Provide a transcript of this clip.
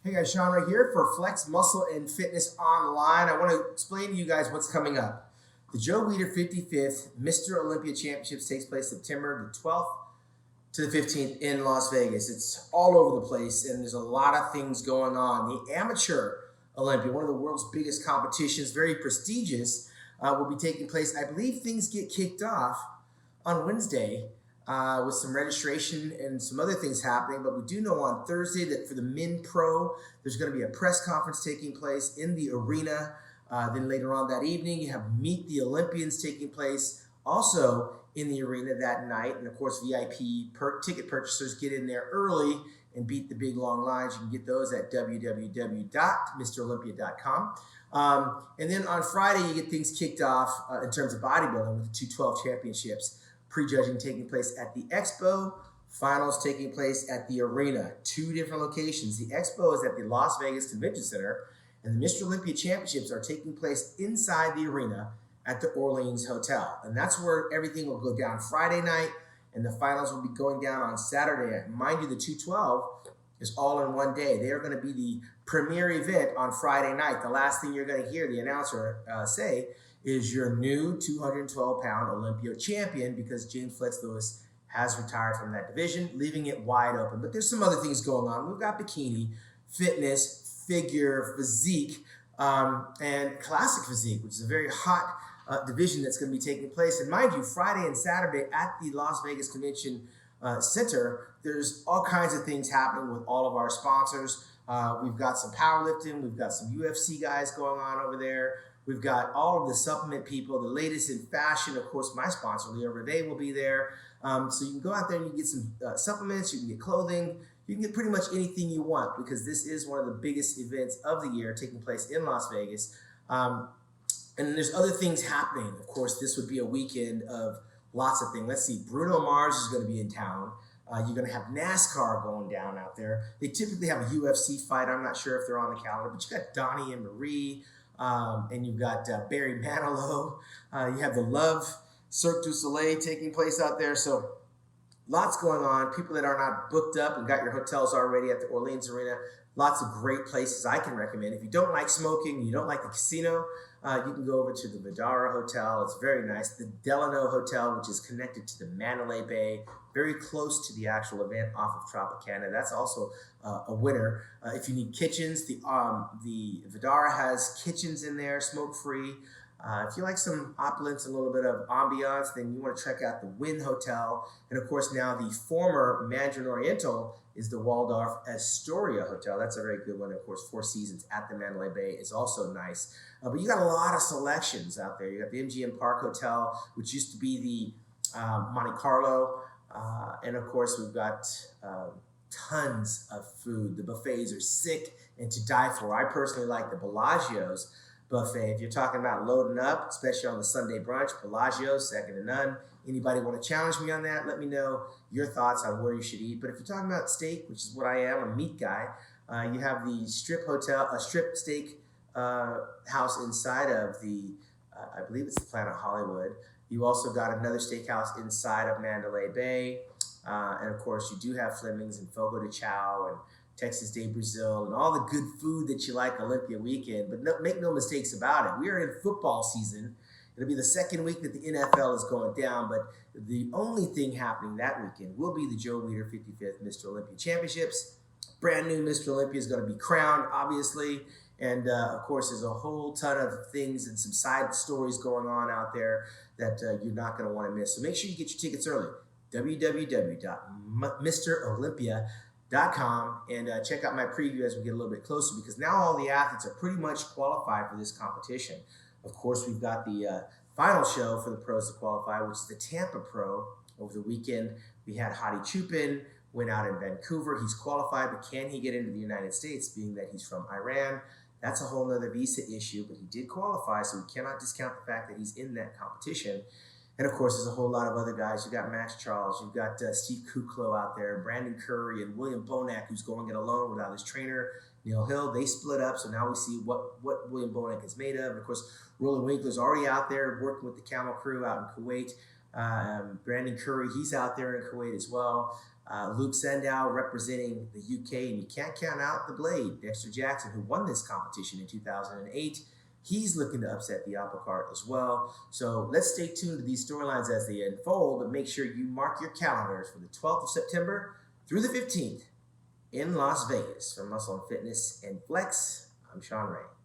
Hey guys, Shawn Ray here for Flex Muscle and Fitness Online. I want to explain to you guys what's coming up. The Joe Weider 55th Mr. Olympia Championships takes place September the 12th to the 15th in Las Vegas. It's all over the place and there's a lot of things going on. The Amateur Olympia, one of the world's biggest competitions, very prestigious, will be taking place. I believe things get kicked off on Wednesday with some registration and some other things happening, but we do know on Thursday that for the Min Pro, there's going to be a press conference taking place in the arena. Then later on that evening, you have Meet the Olympians taking place also in the arena that night. And of course, VIP ticket purchasers get in there early and beat the big long lines. You can get those at www.mrolympia.com. And then on Friday, you get things kicked off in terms of bodybuilding with the 212 championships. Prejudging taking place at the Expo, finals taking place at the arena. Two different locations. The Expo is at the Las Vegas Convention Center, and the Mr. Olympia Championships are taking place inside the arena at the Orleans Hotel. And that's where everything will go down Friday night, and the finals will be going down on Saturday. Mind you, the 212 is all in one day. They are going to be the premier event on Friday night. The last thing you're going to hear the announcer say is your new 212-pound Olympia champion, because James Flex Lewis has retired from that division, leaving it wide open. But there's some other things going on. We've got bikini, fitness, figure, physique, and classic physique, which is a very hot division that's going to be taking place. And mind you, Friday and Saturday at the Las Vegas Convention Center, there's all kinds of things happening with all of our sponsors. We've got some powerlifting. We've got some UFC guys going on over there. We've got all of the supplement people, the latest in fashion. Of course, my sponsor, Leo Reve, will be there. So you can go out there and you can get some supplements. You can get clothing. You can get pretty much anything you want, because this is one of the biggest events of the year taking place in Las Vegas. And there's other things happening. Of course, this would be a weekend of lots of things. Let's see. Bruno Mars is going to be in town. You're going to have NASCAR going down out there. They typically have a UFC fight. I'm not sure if they're on the calendar, but you got Donnie and Marie. And you've got Barry Manilow. You have the Love Cirque du Soleil taking place out there. So lots going on. People that are not booked up and got your hotels already at the Orleans Arena. Lots of great places I can recommend. If you don't like smoking, you don't like the casino, you can go over to the Vdara Hotel. It's very nice. The Delano Hotel, which is connected to the Mandalay Bay, very close to the actual event off of Tropicana. That's also a winner. If you need kitchens, the Vdara has kitchens in there, smoke-free. If you like some opulence and a little bit of ambiance, then you want to check out the Wynn Hotel. And of course, now the former Mandarin Oriental is the Waldorf Astoria Hotel. That's a very good one. Of course, Four Seasons at the Mandalay Bay is also nice. But you got a lot of selections out there. You got the MGM Park Hotel, which used to be the Monte Carlo. And of course, we've got tons of food. The buffets are sick and to die for. I personally like the Bellagio's buffet. If you're talking about loading up, especially on the Sunday brunch, Bellagio's second to none. Anybody want to challenge me on that? Let me know your thoughts on where you should eat. But if you're talking about steak, which is what I am, a meat guy, you have the strip steak house inside of the, I believe it's the Planet Hollywood. You also got another steakhouse inside of Mandalay Bay. And of course, you do have Fleming's and Fogo de Chao and Texas de Brazil and all the good food that you like Olympia Weekend. But make no mistakes about it. We are in football season. It'll be the second week that the NFL is going down, but the only thing happening that weekend will be the Joe Weider 55th Mr. Olympia Championships. Brand new Mr. Olympia is going to be crowned, obviously. And of course, there's a whole ton of things and some side stories going on out there that you're not going to want to miss. So make sure you get your tickets early. www.mrolympia.com and check out my preview as we get a little bit closer, because now all the athletes are pretty much qualified for this competition. Of course, we've got the final show for the pros to qualify, which is the Tampa Pro. Over the weekend, we had Hadi Chupin, went out in Vancouver. He's qualified, but can he get into the United States, being that he's from Iran? That's a whole nother visa issue, but he did qualify, so we cannot discount the fact that he's in that competition. And of course, there's a whole lot of other guys. You've got Max Charles, you've got Steve Kuklo out there, Brandon Curry, and William Bonac, who's going it alone without his trainer, Neil Hill. They split up, so now we see what William Bonac is made of. And of course, Roland Winkler's already out there working with the Camel Crew out in Kuwait. Brandon Curry, he's out there in Kuwait as well. Luke Sandow representing the UK, and you can't count out the Blade, Dexter Jackson, who won this competition in 2008. He's looking to upset the apple cart as well. So let's stay tuned to these storylines as they unfold, but make sure you mark your calendars for the 12th of September through the 15th in Las Vegas. For Muscle and Fitness and Flex, I'm Shawn Ray.